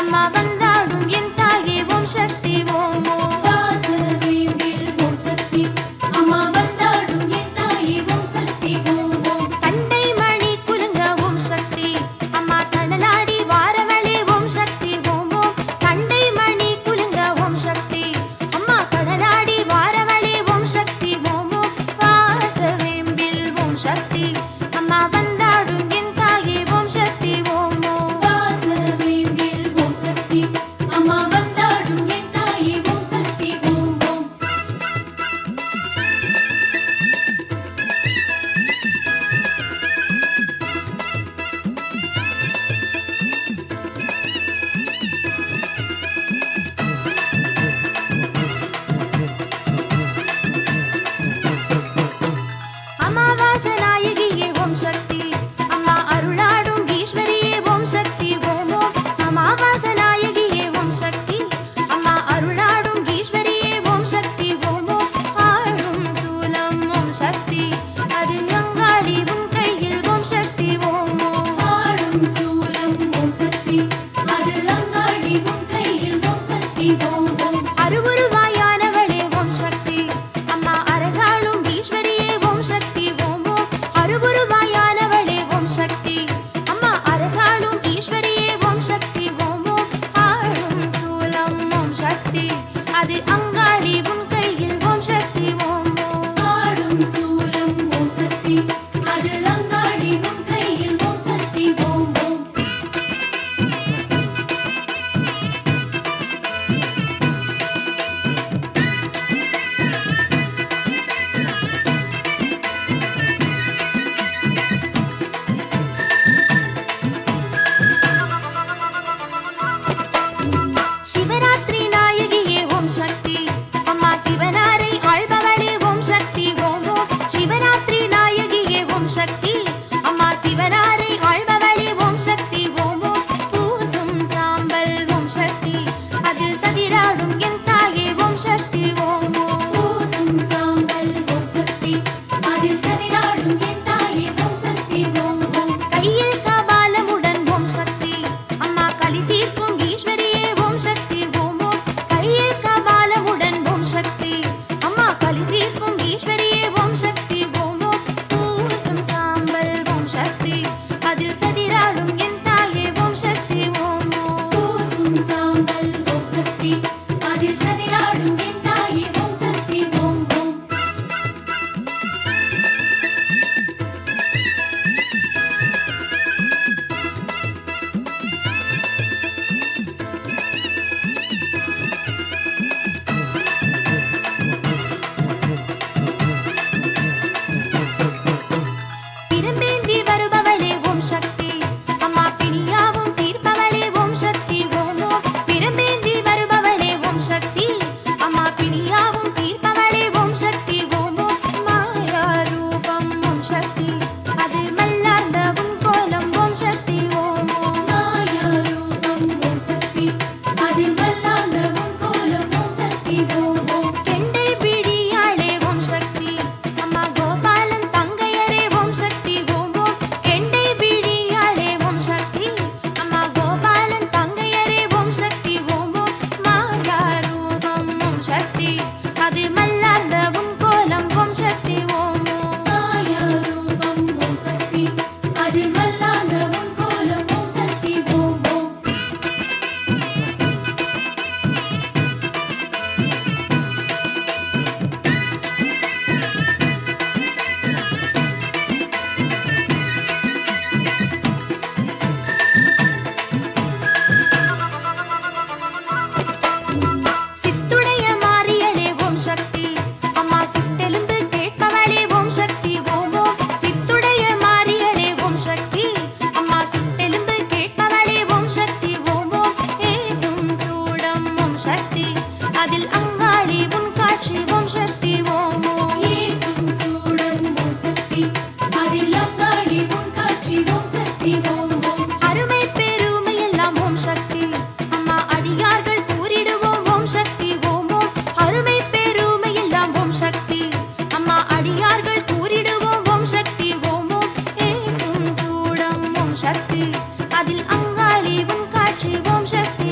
அம்மா வந்தாடும் என் தாயே ஓம் சக்தி ஓம் ஓம். வாசவேம்பில் ஓம் சக்தி அம்மா வந்தாடும் என் தாயே ஓம் சக்தி ஓம் ஓம். தண்டை மணி குலுங்க ஓம் சக்தி அம்மா தனலாடி வாரவளே ஓம் சக்தி ஓம் ஓம். தண்டை மணி குலுங்க ஓம் சக்தி அம்மா தனலாடி வாரவளே ஓம் சக்தி ஓம் ஓம். வாசவேம்பில் ஓம் சக்தி அம்மா வந்தாடும் என் தாயே ஓம் சக்தி ஓம் ஓம். வாசவேம்பில் ஓம் சக்தி அம்மா வந்தாடும் என் தாயே ஓம் சக்தி ஓம் ஓம். அமாவாசை நாயகியே ஓம் சக்தி அம்மா அருளாடும் ஈஸ்வரியே ஓம் சக்தி ஓம் ஓம். அமாவாசை நாயகியே ஓம் சக்தி அம்மா அருளாடும் ஈஸ்வரியே ஓம் சக்தி ஓம் ஓம். ஆடும் சூலம் ஓம் சக்தி அது அங்காளி உன் கையில் ஓம் சக்தி ஓம் ஓம். ஆடும் சூலம் ஓம் சக்தி அது அங்காடி உன் கையில் ஓம் சக்தி ஓம் ஓம். அருவுருவாயானவளே ஓம் சக்தி அம்மா அரசாளும் ஈஸ்வரியே ஓம் சக்தி ஓம் ஓம். அருவுருவாயானவளே ஓம் சக்தி அம்மா அரசாளும் ஈஸ்வரியே ஓம் சக்தி ஓம் ஓம். ஆடும் சூலம் ஓம் சக்தி அது அங்காளி உன் கையில் ஓம் சக்தி ஓம் ஓம். ஆடும் சூலம் ஓம் சக்தி அது அங்காடி உன் கையில் ஓம் சக்தி ஓம் ஓம். சிவராத்திரி நாயகியே ஓம் சக்தி அம்மா சிவனாரை ஆள்பவளே ஓம் சக்தி ஓம் ஓம். சிவராத்திரி நாயகியே ஓம் சக்தி அம்மா சிவனாரை ஆள்பவளே ஓம் சக்தி ஓம் ஓம். பூசும் சாம்பல் ஓம் சக்தி அதில் சதிராடும் என் தாயே ஓம் சக்தி ஓம் ஓம். பூசும் சாம்பல் ஓம் சக்தி அதில் சதிராடும் என் தாயே ஓம் சக்தி ஓம் ஓம். கையில் கபாலமுடன் ஓம் சக்தி அம்மா களி தீர்க்கும் ஈஸ்வரியே ஓம் சக்தி ஓம் ஓம். கையில் கபாலமுடன் ஓம் சக்தி அம்மா களி தீர்க்கும் ஈஸ்வரியே ஓம் சக்தி ஓம் ஓம். பூசும் சாம்பல் ஓம் சக்தி அதில் சதிராடும் என் தாயே ஓம் சக்தி ஓம் ஓம். பூசும் சாம்பல் ஓம் சக்தி அதில் சதிராடும் என் தாயே ஓம் சக்தி ஓம் ஓம். பிரம்பேந்தி வருபவளே ஓம் சக்தி அம்மா பிணியாவும் தீர்ப்பவளே ஓம் சக்தி ஓம் ஓம். பிரம்பேந்தி வருபவளே ஓம் சக்தி அம்மா பிணியாவும் தீர்ப்பவளே ஓம் சக்தி ஓம் ஓம். மாயா ரூபம் ஓம் சக்தி அது மல்லார்ந்த உன் கோலம் ஓம் சக்தி ஓம் ஓம். மாயா ரூபம் ஓம் சக்தி அதில் வல்லாண்ட உன் கோலம் ஓம் சக்தி ஓம் ஓம். கெண்டை பிடியாளே ஓம் சக்தி அம்மா கோபாலன் தங்கையரே ஓம் சக்தி ஓம் ஓம். கெண்டை பிடியாளே ஓம் சக்தி அம்மா கோபாலன் தங்கையரே ஓம் சக்தி ஓம் ஓம். மாயா ரூபம் ஓம் சக்தி அது மல்லார்ந்த உன் கோலம் ஓம் சக்தி ஓம் ஓம். மாயா ரூபம் ஓம் சக்தி அதில் வல்லாண்ட உன் கோலம் ஓம் சக்தி ஓம் ஓம். சித்துடைய மாரியளே ஓம் சக்தி அம்மா சுட்டெலும்பு கேட்பவளே ஓம் சக்தி ஓம் ஓம். சித்துடைய மாரியளே ஓம் சக்தி அம்மா சுட்டெலும்பு கேட்பவளே ஓம் சக்தி ஓம் ஓம். ஏதும் சூடம் ஓம் சக்தி அதில் அங்காளி உன் காட்சி ஓம் சக்தி ஓம் ஓம். ஏற்றும் சூடம் ஓம் சக்தி அதில் அங்காடி உன் காட்சி ஓம் சக்தி ஓம் ஓம். அருமை பெருமை எல்லாம் ஓம் சக்தி அம்மா அடியார்கள் கூறிடுவோம் ஓம் சக்தி ஓம் ஓம். அருமை பெருமை எல்லாம் ஓம் சக்தி அம்மா அடியார்கள் கூறிடுவோம் ஓம் சக்தி ஓம் ஓம். ஏற்றும் சூடம் ஓம் சக்தி அதில் அங்காளி உன் காட்சி ஓம் சக்தி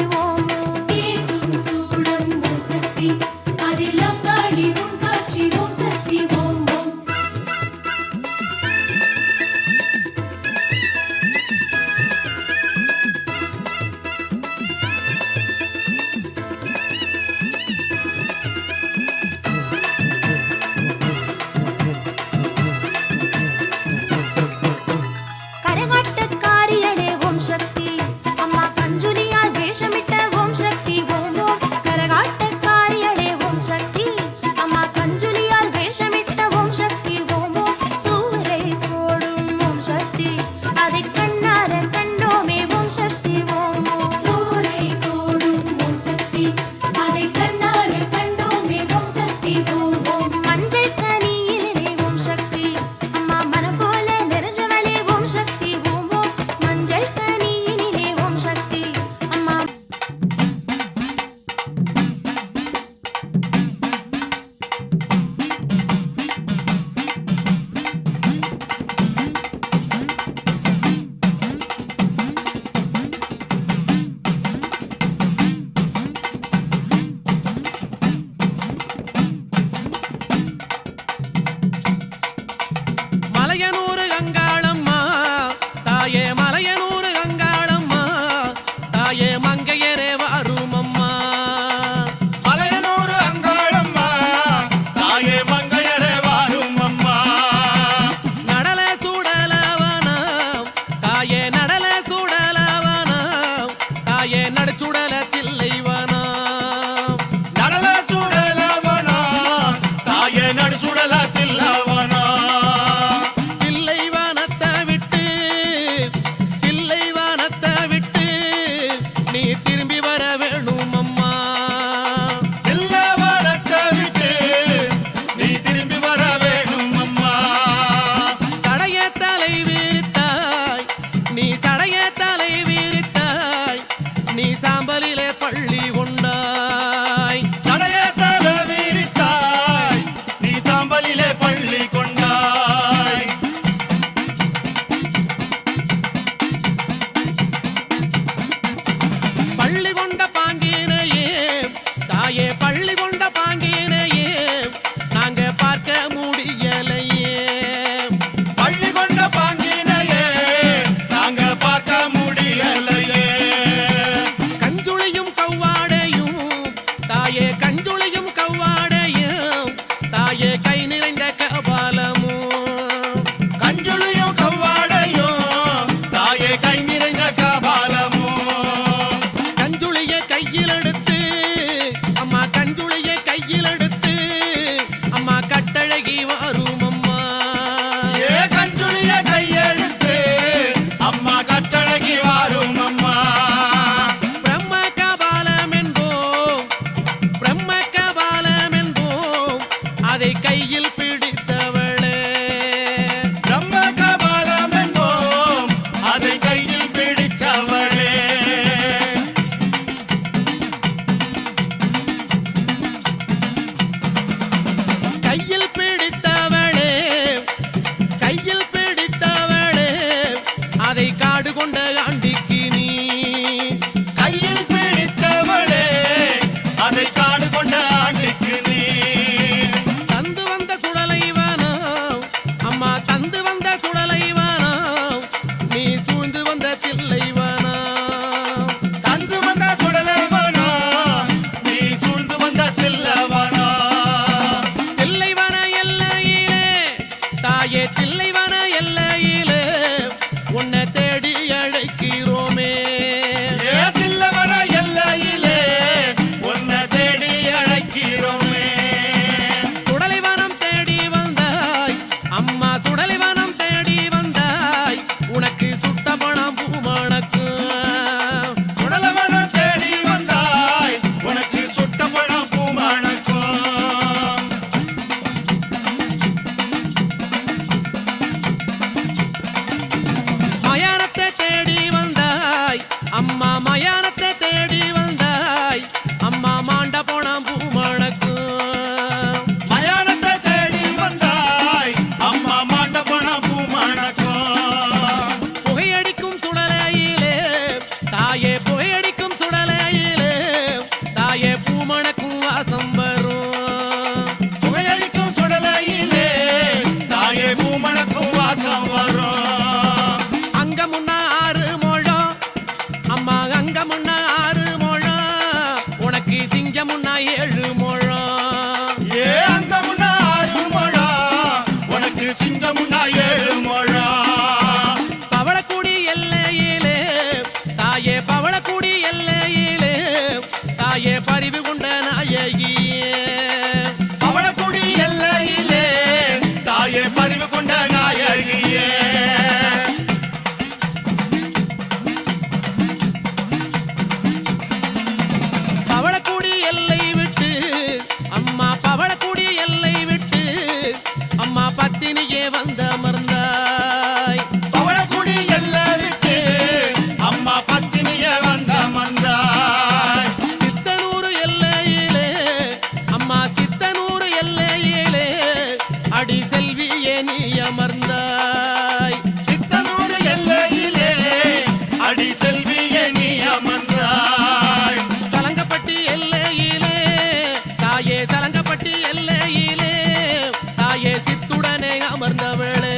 பள்ளி கொண்டாய். சடையத்தல விரித்தாய் நீ சாம்பலிலே பள்ளி கொண்டாய். பள்ளி கொண்ட பாங்கினையே தாயே பள்ளி கொண்ட பாங்கினையே நாங்க பார்க்க முடியலையே. பள்ளி கொண்ட பாங்கினையே நாங்க பார்க்க முடியலையே. கஞ்சுளியும் கவ்வாடையும் தாயே கஞ்சுளியும் கவ்வாடையும் தாயே கை நிறைந்த கபாலமும். கஞ்சுளியும் கவ்வாடையும் தாயே கை நிறைந்த கபாலமும். கஞ்சுளிய கையில் எடுத்து அம்மா கஞ்சுளிய கையில் எடுத்து அம்மா கட்டழகி வரும் அம்மா. ஏ கஞ்சுளிய கையெடுத்து அம்மா கட்டழகி வாரும் அம்மா. பிரம்ம கபாலம் என்போம் பிரம்ம கபாலம் என்போம் அதை கையில் பிடித்தவளே. பிரம்ம கபாலம் என்போம் அதை கையில் பிடித்தவளே. கையில் பிடித்தவளே கையில் பிடித்தவளே அதை காடு கொண்ட ஆண்டிக்கு நீ. கையில் பிடித்தவளே அதை காடு கொண்ட ஆண்டுக்கு நீ. தந்து வந்த சுடலை வேணாம் அம்மா தந்து வந்த சுடலை வேணாம் நீ சூழ்ந்து வந்த தில்லை வேணாம். தந்து வந்த சுடலவனா நீ சூழ்ந்து வந்த செல்லவனா. தில்லைவன எல்லையிலே தாயே தில்லைவன எல்லையிலே உன்னை தேடி அழைக்கிறோமே. ஏ தில்லவன எல்லையிலே உன்னை தேடி அழைக்கிறோமே. சுடலைவனம் தேடி வந்தாய் அம்மா சுடலைவனம் தேடி வந்தாய் உனக்கு சுட்ட பணம் பூமணக்கு. சுடலவன தேடி வந்தாய் உனக்கு சுட்ட பணம் பூமணக்கும். மயானத்தை தேடி வந்தாய் அம்மா மயானத்தை தேடி வந்தாய் அம்மா மாண்ட போனம் பூமணக்கு. மயானத்தை தேடி வந்தாய் அம்மா மாண்ட பணம் பூமணக்கும். புகையடிக்கும் சுடலையிலே தாயே புகையடிக்கும் சுடலையிலே தாயே பூமணக்கும் வாசம் வரும். புகையடிக்கும் சுடலையிலே தாயே பூமணக்கும் வாசம் வரும். அங்க முன்ன 6 முழம் அம்மா அங்க முன்ன 6 முழம் உனக்கு சிங்க முன்ன 7 முழம். ஏ அங்க முன்னா 6 முழம் உனக்கு சிங்க முன்னா 7 முழம். பவளக்குடி எல்லையிலே தாயே பவளக்குடி எல்லையிலே தாயே பரிவு கொண்ட நாயகியே. பவளக்குடி எல்லையிலே தாயே பரிவு கொண்ட நாயகியே. பவளக்குடி எல்லை விட்டு அம்மா பவளக்குடி எல்லை விட்டு அம்மா பத்தினியே வந்த அமர்ந்தாய். பவளக்குடி எல்லை விட்டு அம்மா பத்தினிய வந்த மந்தாய். சித்தனூர் எல்லையிலே அம்மா சித்தனூர் எல்லையிலே அடி செல்வியே நீ அமர்ந்தாய். சித்தனூர் எல்லையிலே அடி செல்வியே நீ அமர்ந்தாய். சலங்கப்பட்டி எல்லையிலே தாயே சலங்கப்பட்டி எல்லையிலே தாயே சித்துடனே அமர்ந்தவளே.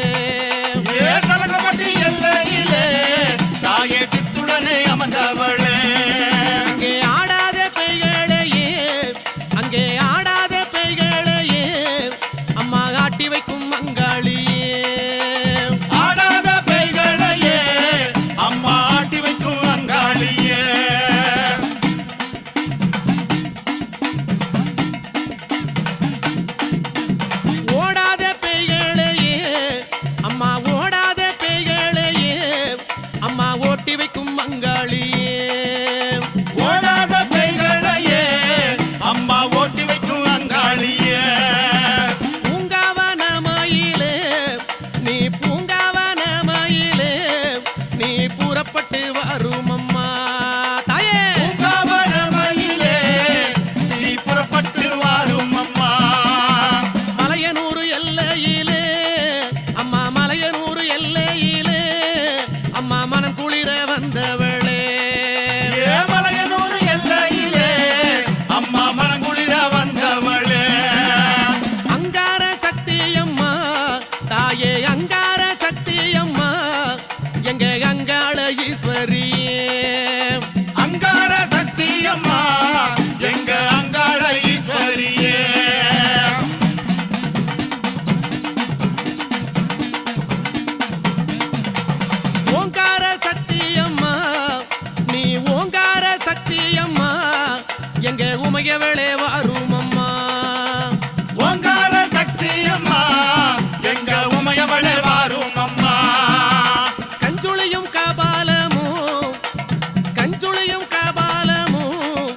உமையவளே வாரும் அம்மா ஓங்கார சக்தி அம்மா எங்க உமையவளே வாரும் அம்மா கஞ்சுளியும் கபாலமும்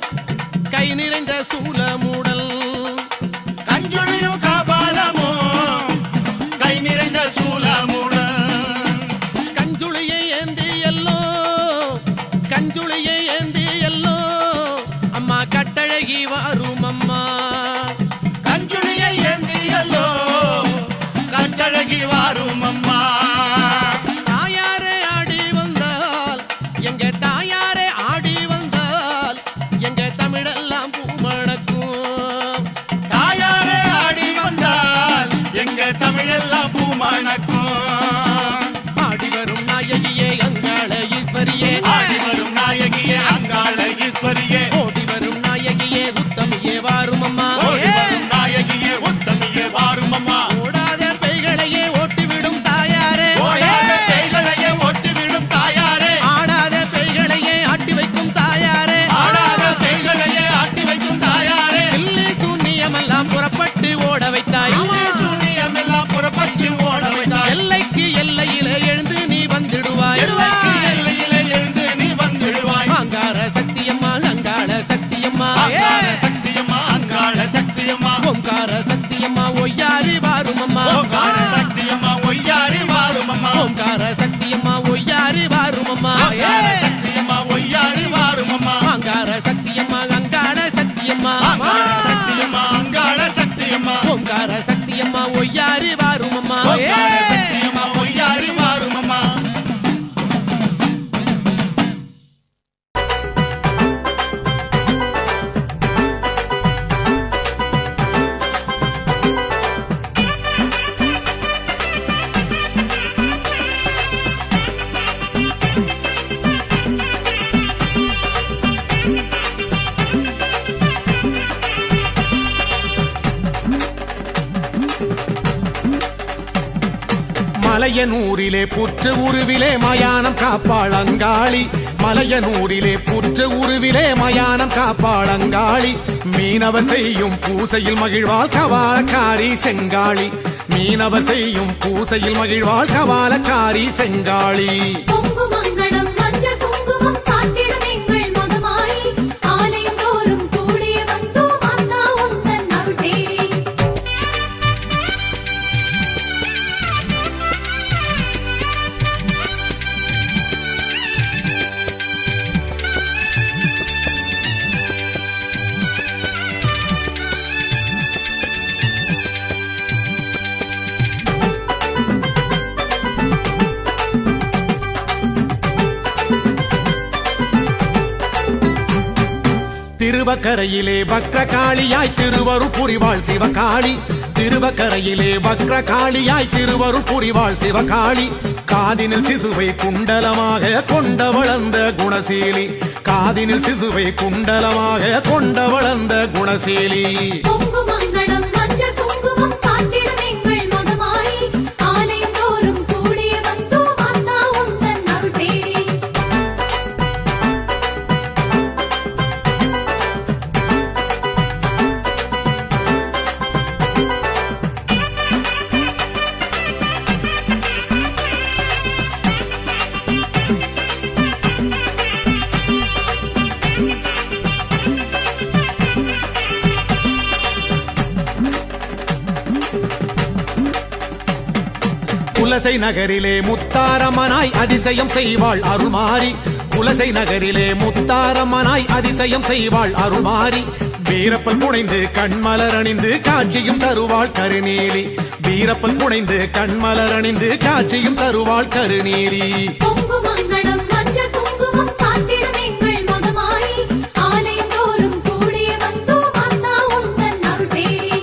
கை நிறைந்த சூலமுடல் கஞ்சுளியும் கபாலமும் கை நிறைந்த சூலமுடன் கஞ்சுளியை ஏந்தி எல்லோ அம்மா கட்டழகி வாரும் அம்மா கஞ்சுளியை ஏந்தியல்லோ கட்டழகி வாரும் அம்மா தாயாரே ஆடி வந்தால் எங்க தமிழெல்லாம் பூமணக்கும் தாயாரே ஆடி வந்தால் எங்க தமிழெல்லாம் பூமணக்கும் ஆடி வரும் நாயகியே அங்காள ஈஸ்வரியே ஆடி வரும் நாயகியே அங்காள ஈஸ்வரியே ஓடி வரும் நாயகியே உத்தமியே வாரும் அம்மா ஓடி வரும் நாயகியே உத்தமியே வாரும் அம்மா ஓடாத பெய்களையே ஓட்டிவிடும் தாயாரே ஓடாத பேய்களையே ஓட்டிவிடும் தாயாரே ஆடாத பெய்களையே ஆட்டி வைக்கும் தாயாரே ஆடாத பேய்களையே ஆட்டி வைக்கும் தாயாரே எல்லை சூன்யமெல்லாம் புறப்பட்டு ஓட வைத்தாய் சூனியமெல்லாம் புறப்பட்டு ஓட வைத்தாய் எல்லைக்கு எல்லையிலே எழுந்து நீ வந்துடுவாய் எல்லைக்கு எல்லையிலே எழுந்து நீ வந்துடுவாய் அங்கார சக்தியம்மா அங்காள சக்தியம்மா அங்காள சக்தியம்மா அங்காள சக்தியம்மா ஓங்கார சக்தியம்மா ஒய்யாரி வாரும் அம்மா ஓங்கார சக்தியம்மா ஒய்யாரி வாரும் அம்மா ஓங்கார சக்தியம்மா ஒய்யாரி வாரும் அம்மா அங்காள சக்தியம்மா ஒய்யாரி வாரும் அம்மா அங்கார சக்தியம்மா அங்காள சக்தியம்மா அங்காள சக்தியம்மா அங்காள சக்தியம்மா ஓங்கார சக்தியம்மா ஒய்யாரி வாரும் அம்மா ஓங்கார சக்தியம்மா ஒய்யாரி வாரும் அம்மா மலையனூரிலே புற்று உருவிலே மயானம் காப்பாள் அங்காளி மலையனூரிலே புற்று உருவிலே மயானம் காப்பாள் அங்காளி மீனவர் செய்யும் பூசையில் மகிழ்வாள் கவாலக்காரி செங்காளி மீனவர் செய்யும் பூசையில் மகிழ்வாள் கவாலக்காரி செங்காளி பொங்கு மங்களம் மஞ்சள் குங்குமம் காத்திடும் எங்கள் மகமாயி ஆலயம் தோறும் கூடிய வந்தோம் அண்ணா உந்தன் அருள் தேடி திருவக்கரையிலே வக்ரகாளியாய் திருவருள் புரிவாள் சிவகாளி திருவக்கரையிலே வக்ரகாளியாய் திருவருள் புரிவாள் சிவகாளி காதினில் சிசுவை குண்டலமாக கொண்ட வளர்ந்த குணசீலி காதினில் சிசுவை குண்டலமாக கொண்ட வளர்ந்த குணசீலி பொங்கு மங்களம் மஞ்சள் குங்குமம் காத்திடும் எங்கள் மகமாயி ஆலயம் தோறும் கூடிய வந்தோம் அண்ணா உந்தன் அருள் தேடி குலசை நகரிலே முத்தாரம்மனாய் அதிசயம் செய்வாள் அருள்மாரி குலசை நகரிலே முத்தாரம்மனாய் அதிசயம் செய்வாள் அருள்மாரி வீரப்பன் புனைந்து கண்மலர் அணிந்து காட்சியும் தருவாள் கருநீலி வீரப்பன் புனைந்து கண்மலர் அணிந்து காட்சியும் தருவாள் கருநீலி பொங்கு மங்களம் மஞ்சள் குங்குமம் காத்திடும் எங்கள் மகமாயி ஆலயம் தோறும் கூடிய வந்தோம் அண்ணா உந்தன் அருள் தேடி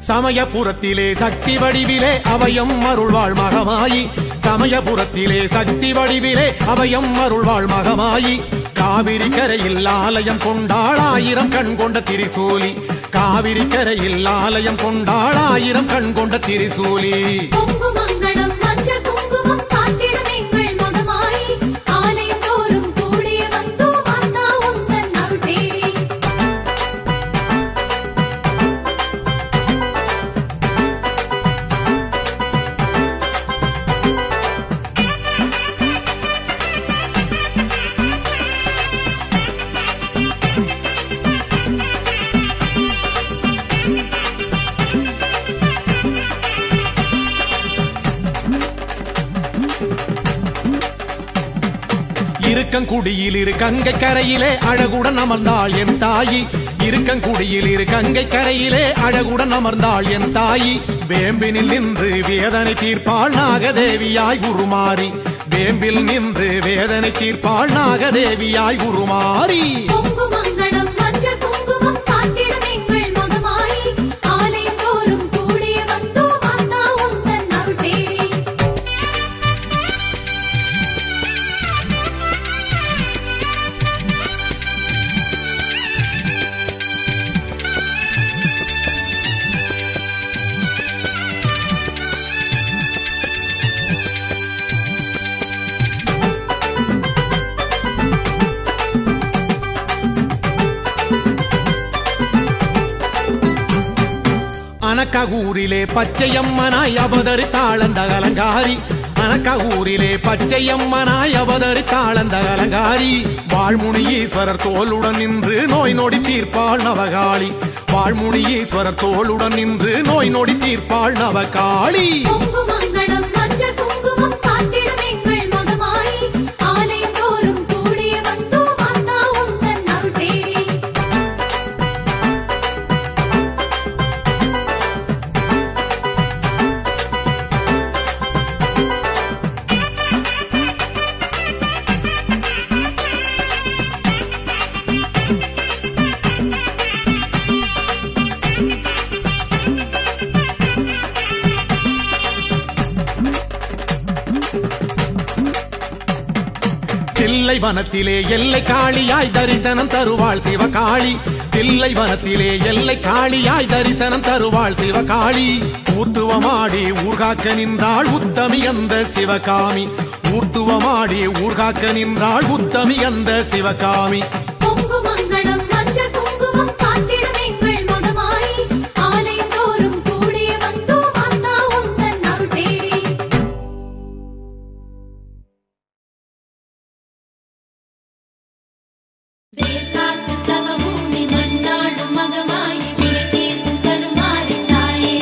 சமயபுரத்திலே சக்தி வடிவிலே அபயம் அருள்வாள் மகமாயி, சமயபுரத்திலே சக்தி வடிவிலே அபயம் அருள்வாள் மகமாயி. காவிரி கரையில் ஆலயம் கொண்டாள் ஆயிரம் கண் கொண்ட திரிசூலி, காவிரி கரையில் ஆலயம் கொண்டாள் ஆயிரம் கண் கொண்ட திரிசூலி. பொங்கு மங்களம் மஞ்சள் குங்குமம் காத்திடும் எங்கள் மகமாயி, ஆலயம் தோறும் கூடிய வந்தோம் மாதா உந்தன் அருள் தேடி. இருக்கங்குடியில் இரு கங்கை கரையிலே அழகுடன் அமர்ந்தாள் என் தாயி, இருக்கங்குடியில் இரு கங்கை கரையிலே அழகுடன் அமர்ந்தாள் என் தாயி. வேம்பினில் நின்று வேதனை தீர்ப்பாள் நாகதேவியாய் உருமாறி, வேம்பில் நின்று வேதனை தீர்ப்பாள் நாகதேவியாய் உருமாறி. பொங்கு மங்களம் மஞ்சள் குங்குமம் காத்திடும் எங்கள் மகமாயி, ஆலயம் தோறும் கூடிய வந்தோம் மாதா உந்தன் அருள் தேடி. அனக்ககூரிலே பச்சையம்மனாய் அவதரித்தாள் அந்த அலங்காரி, அனக்ககூரிலே பச்சையம்மனாய் அவதரித்தாள் அந்த அலங்காரி. வாழ்முனியீஸ்வரர் தோளுடன் நின்று நோய் நொடி தீர்ப்பாள் நவகாளி, வாழ்முனியீஸ்வரர் தோளுடன் நின்று நோய் நொடி தீர்ப்பாள் நவகாளி. பொங்கு மங்களம் மஞ்சள் குங்குமம் காத்திடும் எங்கள் மகமாயி, ஆலயம் தோறும் கூடிய வந்தோம் மாதா உந்தன் அருள் தேடி. தில்லை வனத்திலே எல்லை காளியாய் தரிசனம் தருவாள் சிவகாளி, தில்லை வனத்திலே எல்லை காளியாய் தரிசனம் தருவாள் சிவகாளி. ஊர்த்துவமாடி ஊர்காக்க நின்றாள் உத்தமி அந்த சிவகாமி, ஊர்த்துவமாடி ஊர்காக்க நின்றாள் உத்தமி அந்த சிவகாமி. பொங்கு மங்களம் மஞ்சள் குங்குமம் காத்திடும் எங்கள் மகமாயி, ஆலயம் தோறும் கூடிய வந்தோம் மாதா உந்தன் அருள் தேடி. வேர்காட்டு தவபூமி மண்ணாடும் மகமாயி, வினைதீர்க்கும் கருமாரி தாயே.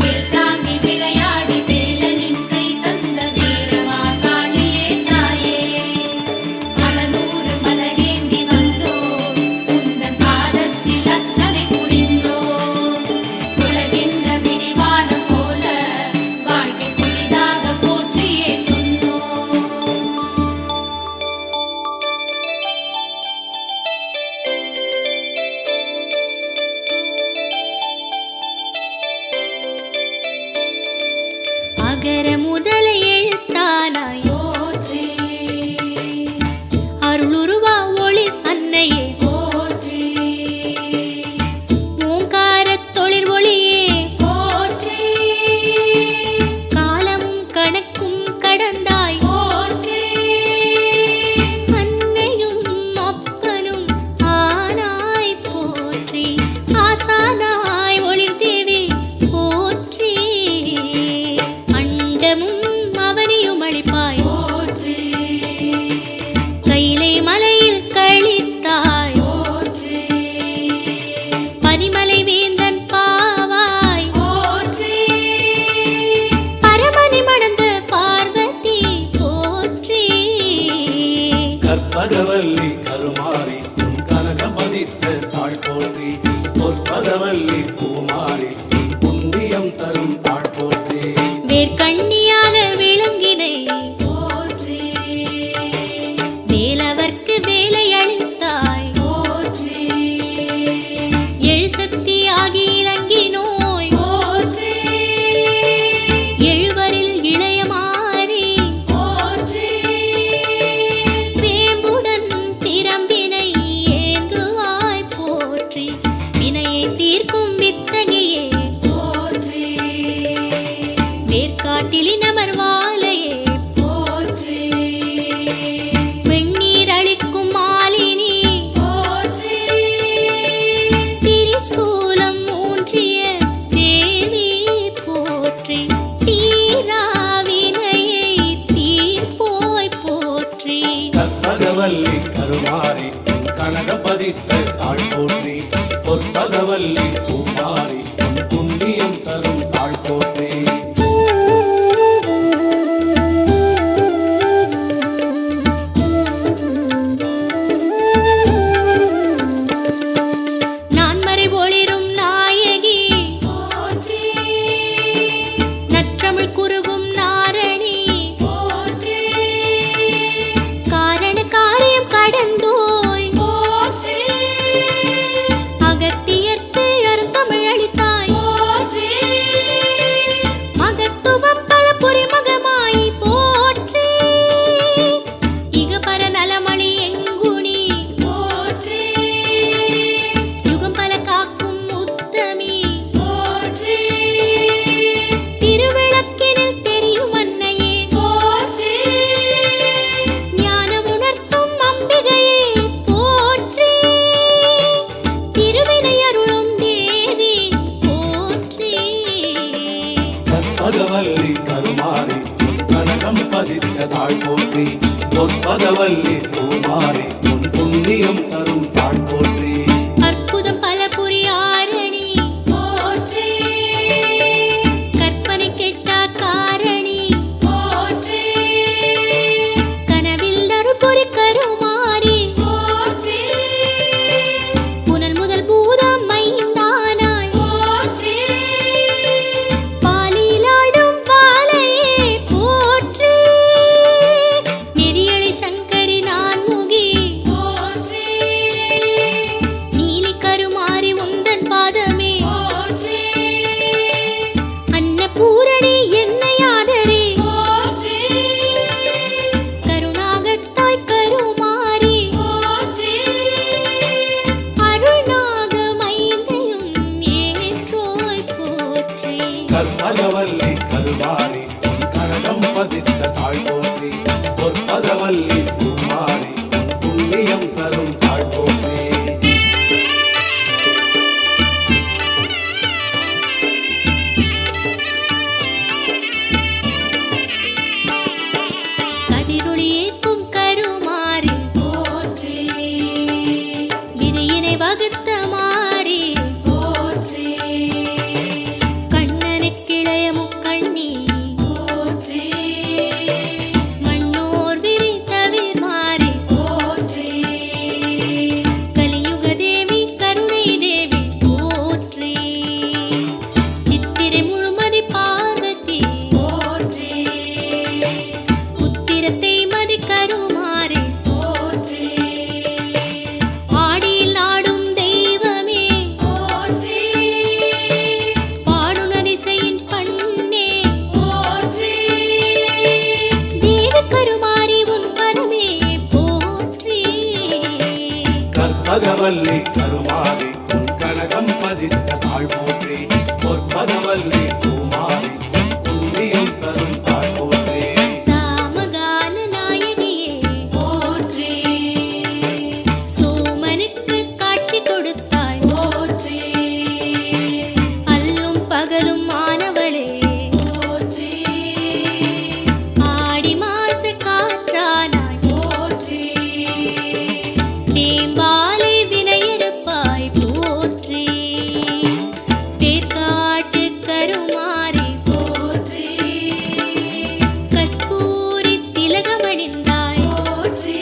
வேல் தாங்கி விளையாடி வேலனின் கை தந்த வீரமாகாளியே தாயே. மலநூறு மலரேந்தி வந்தோம், உந்தன் பாதத்தில் அர்ச்சனை புரிந்தோம். உலகென்ற விடிவானம் போல வாழ்க்கை புதிதாக போற்றியே சொன்னோம். அகர முதல எழுத்தானாய் போற்றி, அருளுருவா ஒளி அன்னையே போற்றி, ஓங்காரத் தொழில் ஒளியே போற்றி, காலமும் கணக்கும் கடந்தாய் போற்றி, அன்னையும் அப்பனும் ஆனாய் போற்றி, ஆசானாய் ஒளிர் தேவி போற்றி, அண்டமும் அவனியும் அளிப்பாய் போற்றி, கைலை மலையில் கழித்தாய் போற்றி, பனிமலை வேந்தன் பாவாய் போற்றி, பரமனை மணந்த பார்வதி போற்றி. கற்பகவல்லி கருமாரி உன் கனகம் பதித்த தாழ் போற்றி, பொற்பகவல்லி பூமாரி உன் புண்ணியம் தரும் தாழ் போற்றி. வேர்க்கண்ணியாக விளங்கினை போற்றி, வேலவர்க்கு வேலை அளித்தாய் போற்றி, எழுசக்தியாகி இறங்கினோம் கற்பகவல்லி கருமாரி உன் கனகம் பதித்த தாழ் போற்றி பொற்பகவல்லி பூமாரி உன் புண்ணியம் தரும் தாழ் போற்றி நான்மறை ஒளிரும் நாயகி போற்றி நற்றமிழ் குருகும் நாரணி போற்றி காரண காரியம் கடந்தோய் போற்றி அகத்தியர்க்கு அருந்தமிழ் அளித்தாய் போற்றி மகத்துவம் பல புரிமகமாய் போற்றி இகபர நலமளி எங்குணி போற்றி யுகம் பல காக்கும் உத்தமி போற்றி திருவிளக்கினில் தெரியும் அன்னையே போற்றி ஞானம் உணர்த்தும் அம்பிகையே போற்றி திருவினை அருளும் தேவி போற்றி கற்பகவல்லி கருமாரி உன் கனகம் பதித்த தாழ் போற்றி பொற்பகவல்லி பூமாரி உன் புண்ணியம் தரும் தாழ் போற்றி அற்புதம் பல புரியாரணி போற்றி கற்பனை கெட்டா காரணி போற்றி கனவில் அருள்புரி கருமாரி போற்றி புனல் முதல் பூதம் மைந்தானாய் போற்றி பாலிலாடும் பாலையே போற்றி நெறியளை சங்கரி நான்முகி போற்றி நீலி கருமாரி உந்தன் பாதமே போற்றி அன்னபூரணி என்னை ஆதரே போற்றி கருணாகத்தாய் கருமாரி போற்றி அருள்நாக மைந்தையும் ஏற்றோய் போற்றி கற்பகவல்லி கருமாரி உன் கனகம் பதித்த தாழ் போற்றி பொற்பகவல்லி பூமாரி உன் புண்ணியம் தரும் தாழ் போற்றி கதிரொளி ஏற்கும் கருமாரி போற்றி விதியினை வகுத்த மாறி போற்றி கண்ணனுக்கிளைய முக்கண்ணி போற்றி மண்ணோர் விரி தவிர் மாறி போற்றி கலியுக தேவி கருணை தேவி போற்றி சித்திரை முழுமதி பார்வதி போற்றி புத்திரத்தை மதி கருமாறி போற்றி ஆடியில் நாடும் தெய்வமே போற்றி பாடுனரிசையின் பண்ணே போற்றி தேவி கருமாரி உன் வரமே போற்றி கற்பகவல்லி கருமாரி உன் கனகம் பதித்த தாழ் போற்றி பொற்பகவல்லி பூமாரி உன் புண்ணியம் தரும் தாழ் போற்றி சாமகான நாயகியே போற்றி சோமனுக்கு காட்சி கொடுத்தாய் போற்றி அல்லும் பகலும் மாணவளே போற்றி ஆடி மாச காற்றானாய் போற்றி தேம்பாலை வினையறுப்பாய் போற்றி பேர்காட்டு கருமாரி போற்றி கஸ்தூரி திலகமணிந்தாய் போற்றி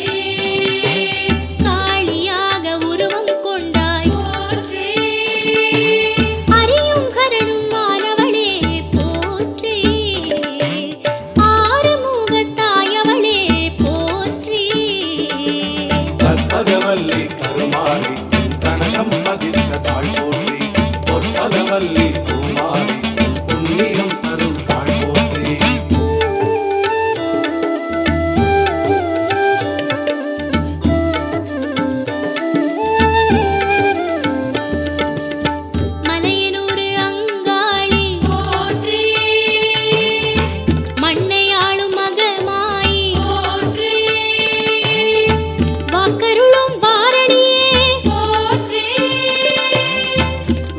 காளியாக உருவம் கொண்டாய் போற்றி அறியும் கரணும் மாணவளே போற்றி ஆறுமுகத்தாயவளே போற்றி கற்பகவல்லி கருமாரி உன் கனகம் பதித்த தாழ் போற்றி பொற்பகவல்லி பூமாரி உன் புண்ணியம் தரும் தாழ் போற்றி மலையனூரு அங்காளி போற்றி மண்ணையாளும் மகமாயி போற்றி வாக்கருளும் வாரணியே போற்றி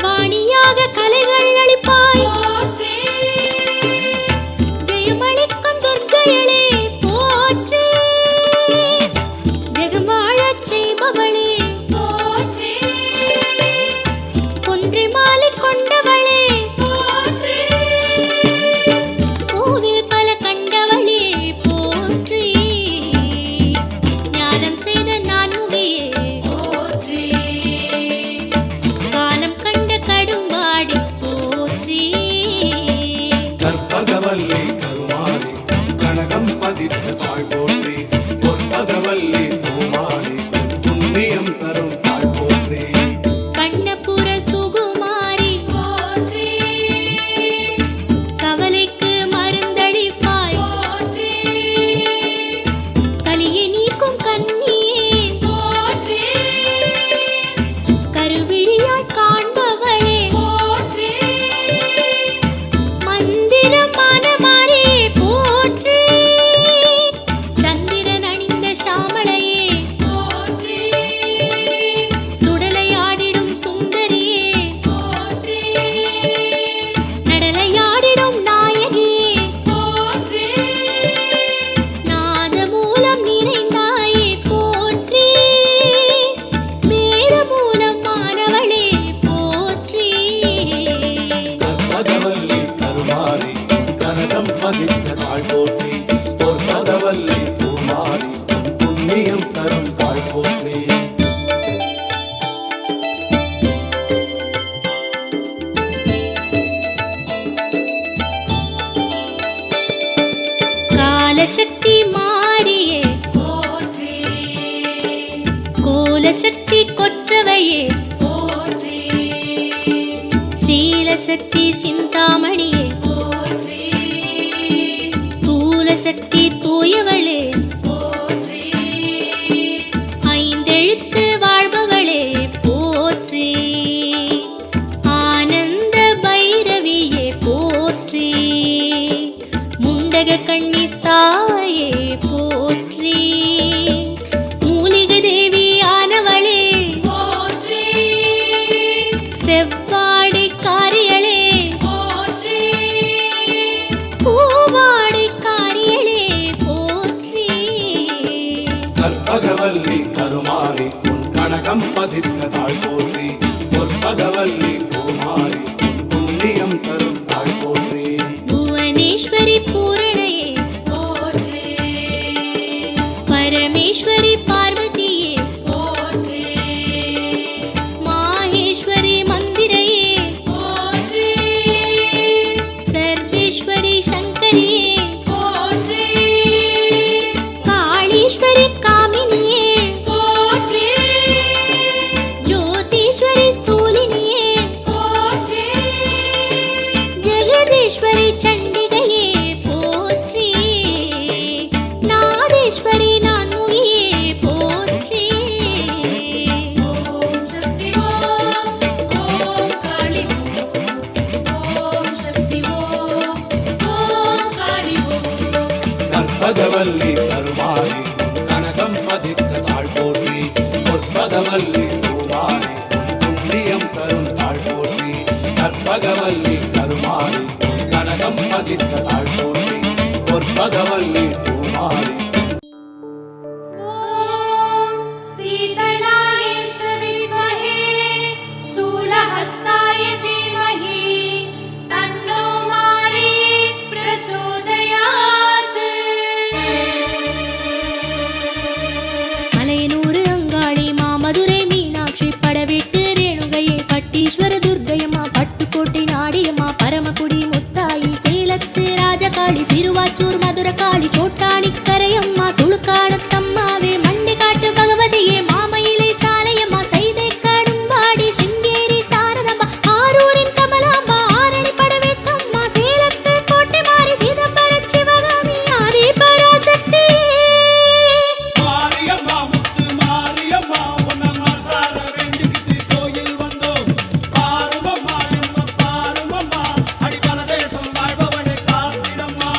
வாணியாக கலைகள் அளிப்பாய் போற்றி காலசக்தி மாரியே போற்றி கோலசக்தி கொற்றவையே போற்றி சீலசக்தி சிந்தாமணியே போற்றி தூலசக்தி தூயவளே போற்றி ஐந்தெழுத்து வாழ்பவளே போற்றி ஆனந்த பைரவியே போற்றி முண்டக கண்ணி தாயே போற்றி மூலிகை தேவியானவளே போற்றி செவ்வாடை காரியளே போற்றி பூவாடை காரியளே போற்றி கற்பகவல்லி கருமாறி உன் கனகம் பதித்த தாழ் போற்றி பொற்பகவல்லி பூமாரி உன் புண்ணியம் தரும் தாழ் போற்றி புவனேஸ்வரி பூரணையே போற்றி பரமேஸ்வரி பார்வதியே போற்றி மாஹேஸ்வரி மந்திரையே போற்றி சர்வேஸ்வரி சங்கரியே போற்றி காளீஸ்வரி காமினியே போற்றி ஜோதீஸ்வரி சூலினியே போற்றி ஜெகதீஸ்வரி சண்டிகையே போற்றி நாதேஸ்வரி நான்முகியே போற்றி ஓம் சக்தி ஓம் ஓம் காளி ஓம் சக்தி ஓம் ஓம் காளி ஓம் கற்பகவல்லி கருமாரி உன் கனகம் பதித்த தாழ் போற்றி பொற்பகவல்லி பூமாரி உன் புண்ணியம் தரும் தாழ் போற்றி கற்பகவல்லி கருமாரி உன் கனகம் பதித்த தாழ் போற்றி பொற்பகவல்லி பூமாரி ॐ शीतलाय च विद्महे शूलहस्ताय धीमहि तन्नो मारी प्रचोदयात् மலையனூர் அங்காளி மாமதுரை மீனாட்சி படவிட்டு ரேணுகையே பட்டீஸ்வர துர்க்கையம்மா பட்டுக்கோட்டை நாடியம்மா பரமக்குடி முத்தாயி சேலத்து ராஜகாளி சிறுவாச்சூர் மதுரகாளி சோட்டாணி கரையம்மா துளுக்காணத்தம்மாவே மண்ணிக்காட்டு பகவதியே மாமயிலை சாலையம்மா சைதை கடும்பாடி சிங்கேரி சாரதம்மா ஆரூரின் கமலாம்பா ஆரணி படவேட்டம்மா சேலத்து கோட்டை மாறி சிதம்பர சிவகாமி ஆதி பராசக்தி மாரியம்மா முத்து மாரியம்மா உன்னை மனசார வேண்டிக்கிட்டு கோயில் வந்தோம் பாருமம்மா எம்ம பாருமம்மா அடிபல தேசம் வாழ்பவனை காத்திடம்மா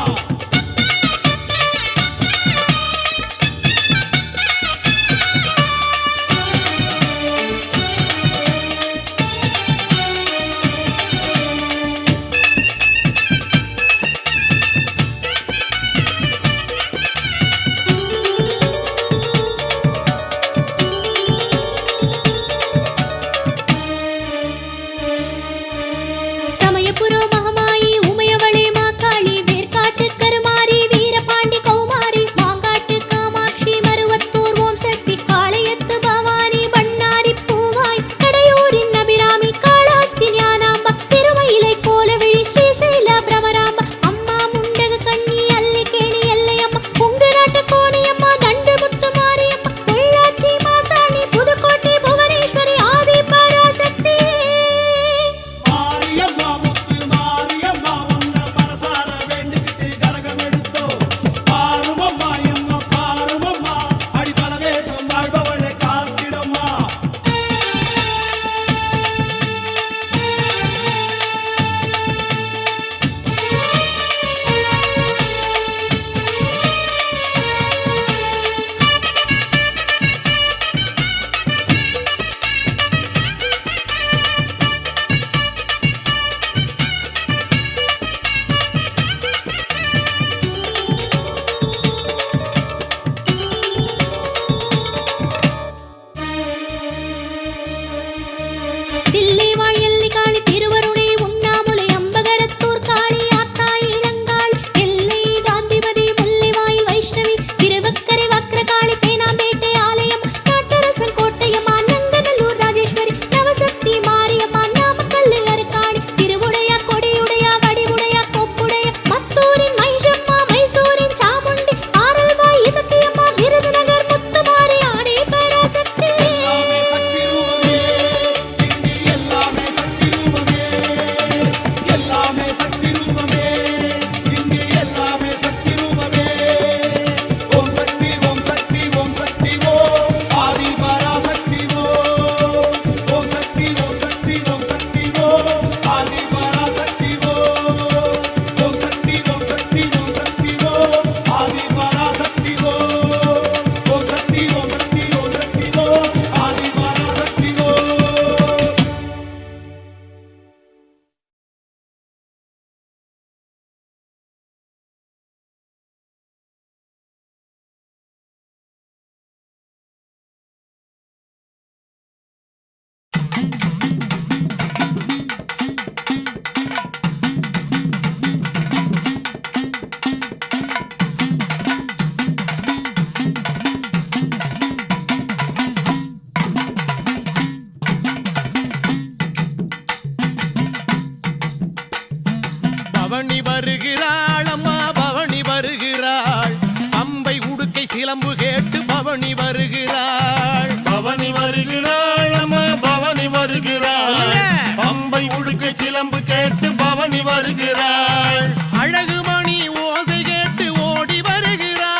பவனி வருகிறாள் அம்மா பவனி வருகிறாள் பம்பை உடுக்கை சிலம்பு கேட்டு பவனி வருகிறாள் பவனி வருகிறாள் அம்மா பவனி வருகிறாள் பம்பை உடுக்கை சிலம்பு கேட்டு பவனி வருகிறாள் அழகு மணி ஓசை கேட்டு ஓடி வருகிறாள்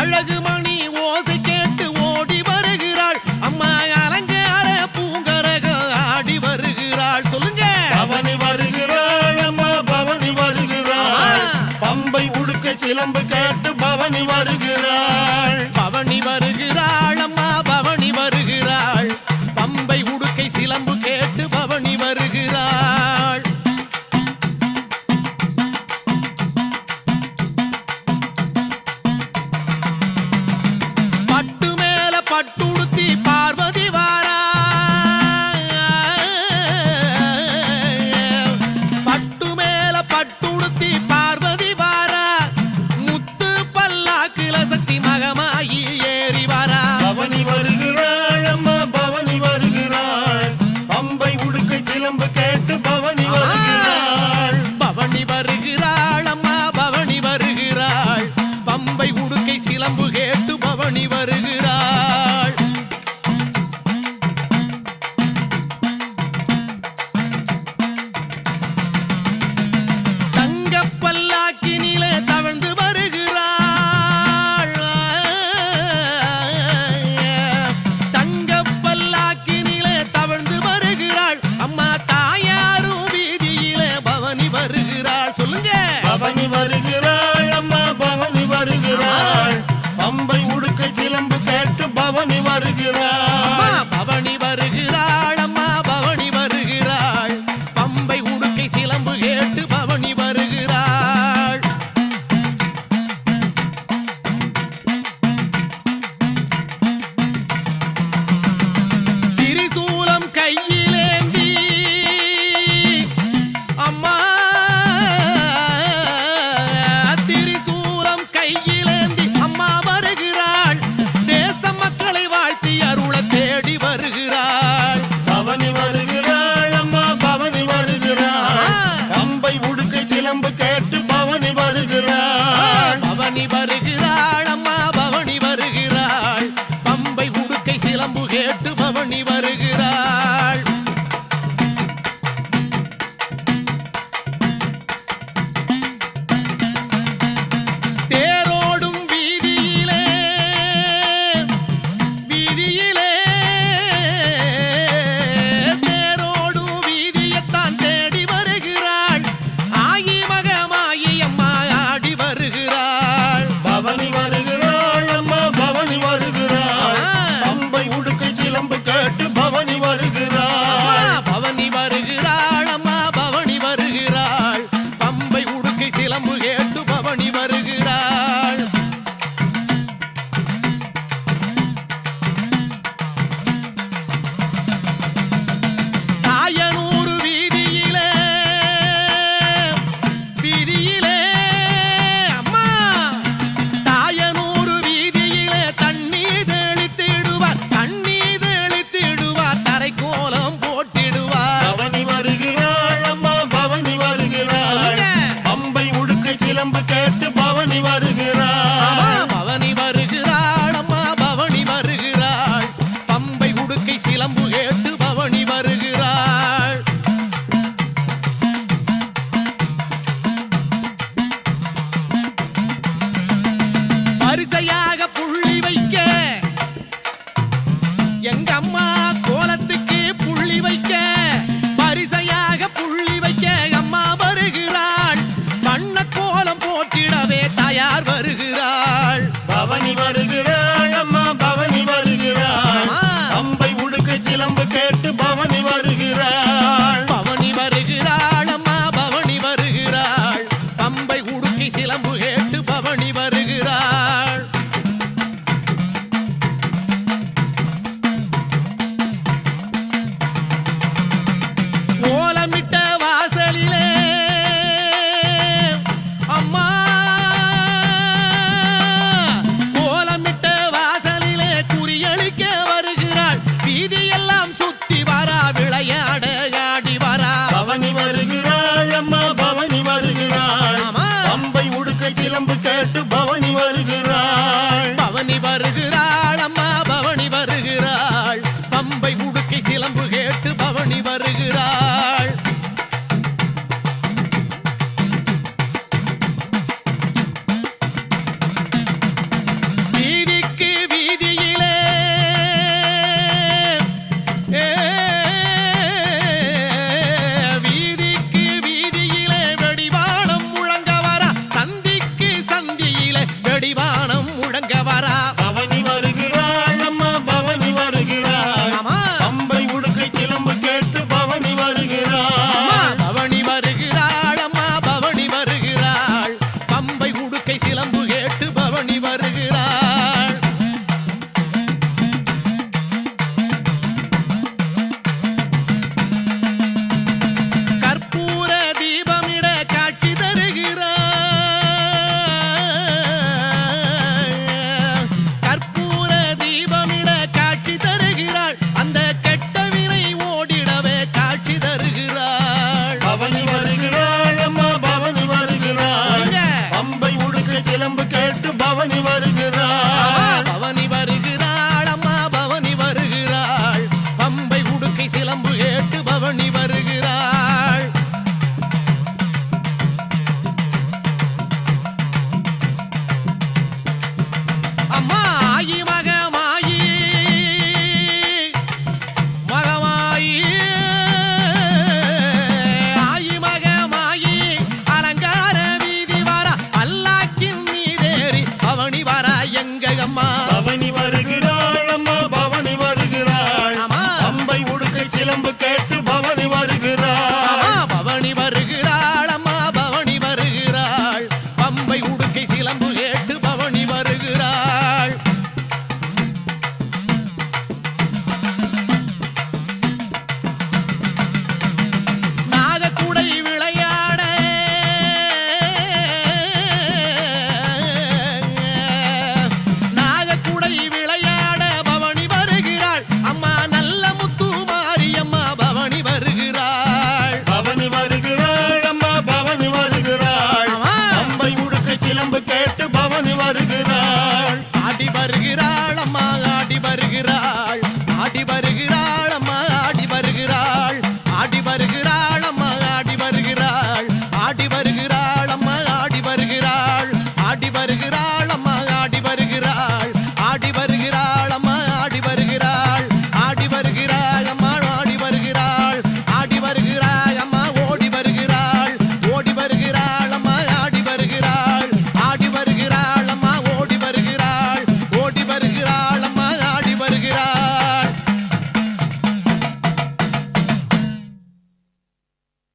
அழகு மணி ஓசை கேட்டு ஓடி வருகிறாள் அம்மா அலங்கார பூங்கரக ஆடி வருகிறாள் சொல்லுங்க பவனி வருகிறாள் அம்மா பவனி வருகிறாள் பம்பை உடுக்கை சிலம்பு கேட்டு பவனி வருகிறாள் பவனி வருகிறாள் அம்மா பவனி வருகிறாள் பம்பை உடுக்கை சிலம்பு கேட்டு பவனி வருகிறாள் பட்டு மேல பட்டுடுத்தி பார்வதி வாரா பட்டு மேல பட்டுடுத்தி பார்வதி வாரா முத்து பல்லாக்குல சக்தி மகமாயி ஏறி வாரா பவனி வருகிறாள் அம்மா பவனி வருகிறாள் பம்பை உடுக்கை சிலம்பு கேட்டு பவனி வருகிறாள் பவனி வருகிறாள் அம்மா பவனி வருகிறாள் பம்பை உடுக்கை சிலம்பு கேட்டு பவனி வருகிறாள் தங்க பல்லாக்கினிலே தவழ்ந்து வருகிறாள் தங்க பல்லாக்கினிலே தவழ்ந்து வருகிறாள் அம்மா தாயாரும் வீதியிலே பவனி வருகிறாள் சொல்லுங்க பவனி வருகிறாள் அம்மா பவனி வருகிறாள் பம்பை உடுக்கை சிலம்பு கேட்டு பவனி அம்மா வருகிறாள் பவனி வருகிறாள் அம்மா பவனி வருகிறாள் பம்பை உடுக்கை சிலம்பு கேட்டு பவனி வருகிறாள் திரிசூலம் கையிலேந்தி அம்மா திரிசூலம் கையிலேந்தி அம்மா வருகிறாள் தேச மக்களை வாழ்த்தி அருள தேடி வருகிறாள் பவனி வருகிறாள் அம்மா பவனி வருகிறாள் பம்பை உடுக்கை சிலம்பு கேட்டு பவனி வருகிறாள் பவனி வருகிறாள் அம்மா பவனி வருகிறாள் பம்பை உடுக்கை சிலம்பு கேட்டு பவனி வருகிறாள் தேரோடும் வீதியிலே வீதியிலே தேரோடும் வீதியைத்தான் தேடி வருகிறாள் ஆயி மகமாயி அம்மா ஆடி வருகிறாள் பவனி வருகிறாள் அம்மா பவனி வருகிறாள் பம்பை உடுக்கை சிலம்பு கேட்டு பவனி வருகிறாள் பவனி வருகிறாள் அம்மா பவனி வருகிறாள் பம்பை உடுக்கை சிலம்பு கேட்டு பவனி வருகிறாள் தாயனூர் வீதியிலே வீதியிலே அம்மா தாயனூர் வீதியிலே தண்ணீர் தெளித்திடுவார் தண்ணீர் தெளித்திடுவார் தரைக்கோலம் போட்டிடுவார் பவனி வருகிறாள் அம்மா பவனி வருகிறாள் பம்பை உடுக்கை சிலம்பு கேட்டு பவனி வருகிறாள் பவனி வருகிறாள் அம்மா பவனி வருகிறாள் பம்பை உடுக்கை சிலம்பு கேட்டு பவனி வருகிறாள் வரிசையாக புள்ளி வைக்க எங்க அம்மா கோலத்துக்கு புள்ளி வைக்க வரிசையாக புள்ளி வைக்க அம்மா வருகிறாள் வண்ண கோலம் போட்டிடவே தயார் வருகிறாள் பவனி வருகிறாள் அம்மா பவனி வருகிறாள் பம்பை உடுக்கை சிலம்பு கேட்டு பவனி வருகிறாள் பவனி வருகிறாள் அம்மா பவனி வருகிறாள் பம்பை உடுக்கை சிலம்பு கேட்டு பவனி வருகிறாள் கோலமிட்ட வாசலிலே அம்மா கோலமிட்ட வாசலிலே குறியளிக்க வருகிறாள் வீதியெல்லாம் சுத்தி வரா விளைய பவனி வருகிறாள் பவனி வருகிறாள் அம்மா பவனி வருகிறாள் பம்பை உடுக்கை சிலம்பு கேட்டு பவனி வருகிறாள்